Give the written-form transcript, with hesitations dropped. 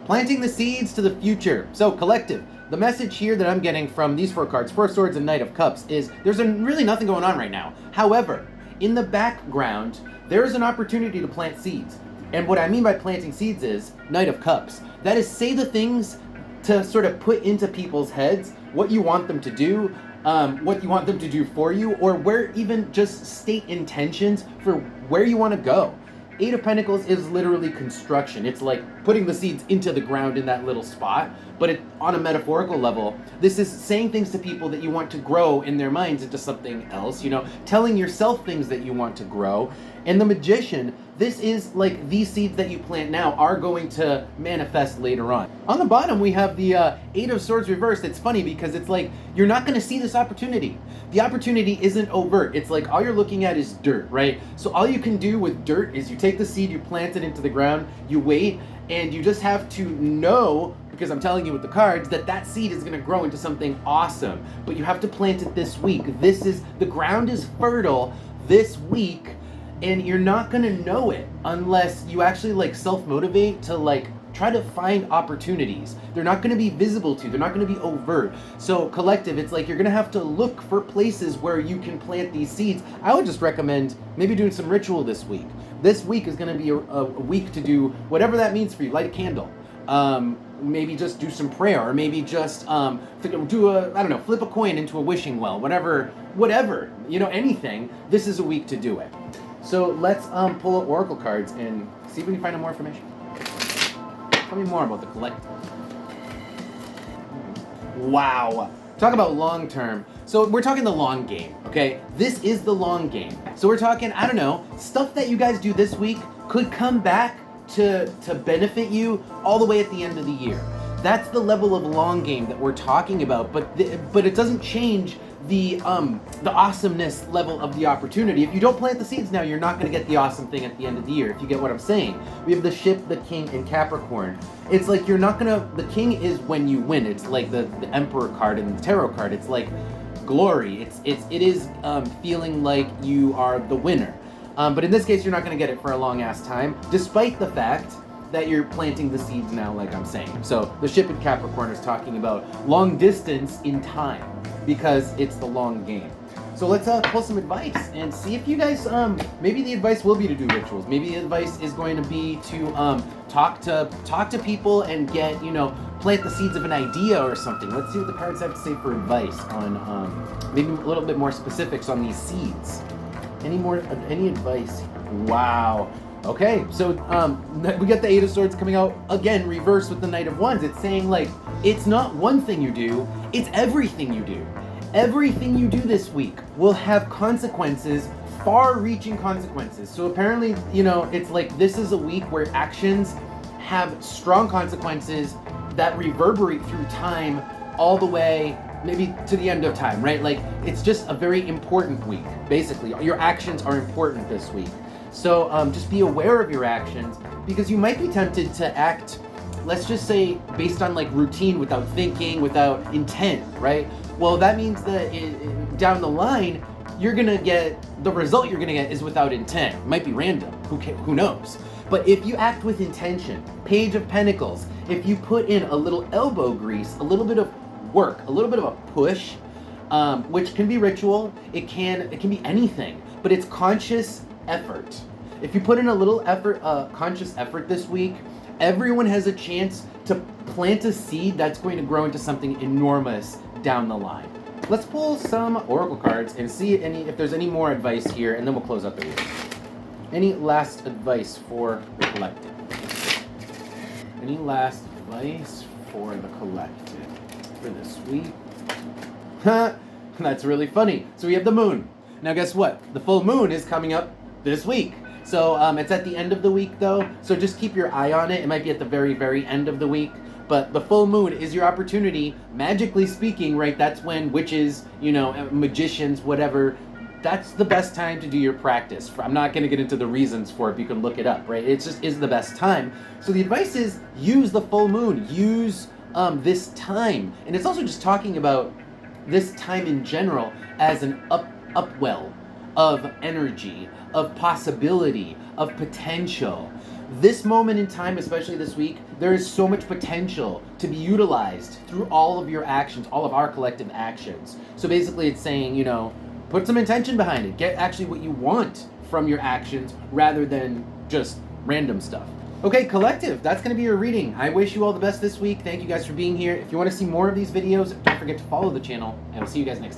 Planting the seeds to the future. So, collective. The message here that I'm getting from these 4 cards, 4 Swords and Knight of Cups, is there's really nothing going on right now. However, in the background, there is an opportunity to plant seeds. And what I mean by planting seeds is Knight of Cups. That is, say the things to sort of put into people's heads what you want them to do, what you want them to do for you, or where even just state intentions for where you want to go. 8 of Pentacles is literally construction. It's like putting the seeds into the ground in that little spot, but on a metaphorical level, this is saying things to people that you want to grow in their minds into something else, telling yourself things that you want to grow. And the Magician, this is like these seeds that you plant now are going to manifest later on. On the bottom, we have the 8 of Swords reversed. It's funny because it's like, you're not going to see this opportunity. The opportunity isn't overt. It's like all you're looking at is dirt, right? So all you can do with dirt is you take the seed, you plant it into the ground, you wait, and you just have to know, because I'm telling you with the cards, that seed is going to grow into something awesome. But you have to plant it this week. The ground is fertile this week, and you're not going to know it unless you actually self-motivate to try to find opportunities. They're not going to be visible to you. They're not going to be overt. So collective, it's like you're going to have to look for places where you can plant these seeds. I would just recommend maybe doing some ritual this week. This week is going to be a week to do whatever that means for you. Light a candle. Maybe just do some prayer, or maybe just flip a coin into a wishing well. Whatever, anything. This is a week to do it. So let's pull up oracle cards and see if we can find out more information. Tell me more about the collective. Wow. Talk about long term. So we're talking the long game, okay? This is the long game. So we're talking, stuff that you guys do this week could come back to benefit you all the way at the end of the year. That's the level of long game that we're talking about, but it doesn't change the awesomeness level of the opportunity. If you don't plant the seeds now, you're not going to get the awesome thing at the end of the year, if you get what I'm saying. We have the Ship, the King, and Capricorn. It's like the King is when you win. It's like the Emperor card and the Tarot card. It's like glory. It is feeling like you are the winner. But in this case, you're not going to get it for a long ass time, despite the fact that you're planting the seeds now, like I'm saying. So the Ship in Capricorn is talking about long distance in time, because it's the long game. So let's pull some advice and see if you guys, maybe the advice will be to do rituals. Maybe the advice is going to be to talk to people and get, plant the seeds of an idea or something. Let's see what the cards have to say for advice on maybe a little bit more specifics on these seeds. Any advice? Wow. Okay, so we got the 8 of Swords coming out again, reversed with the Knight of Wands. It's saying it's not one thing you do, it's everything you do. Everything you do this week will have consequences, far-reaching consequences. So apparently, it's like this is a week where actions have strong consequences that reverberate through time all the way maybe to the end of time, right? It's just a very important week, basically. Your actions are important this week. So just be aware of your actions, because you might be tempted to act, let's just say, based on routine, without thinking, without intent, right? Well, that means that down the line, the result you're gonna get is without intent. It might be random, who knows? But if you act with intention, Page of Pentacles, if you put in a little elbow grease, a little bit of work, a little bit of a push, which can be ritual, it can be anything, but it's conscious effort. If you put in a little effort, conscious effort this week, everyone has a chance to plant a seed that's going to grow into something enormous down the line. Let's pull some oracle cards and see if there's any more advice here, and then we'll close out the reading. Any last advice for the collective? Any last advice for the collective for this week? That's really funny. So we have the moon. Now guess what? The full moon is coming up this week. So it's at the end of the week though, so just keep your eye on it. It might be at the very, very end of the week, but the full moon is your opportunity, magically speaking, right? That's when witches, magicians, whatever, that's the best time to do your practice. I'm not going to get into the reasons for it, you can look it up, right? It just is the best time. So the advice is use the full moon, use this time. And it's also just talking about this time in general as an upwell of energy, of possibility, of potential. this moment in time, especially this week, there is so much potential to be utilized through all of your actions, all of our collective actions. So basically it's saying, you know, put some intention behind it. Get actually what you want from your actions rather than just random stuff. Okay, collective, that's going to be your reading. I wish you all the best this week. Thank you guys for being here. If you want to see more of these videos, don't forget to follow the channel, and I'll see you guys next time.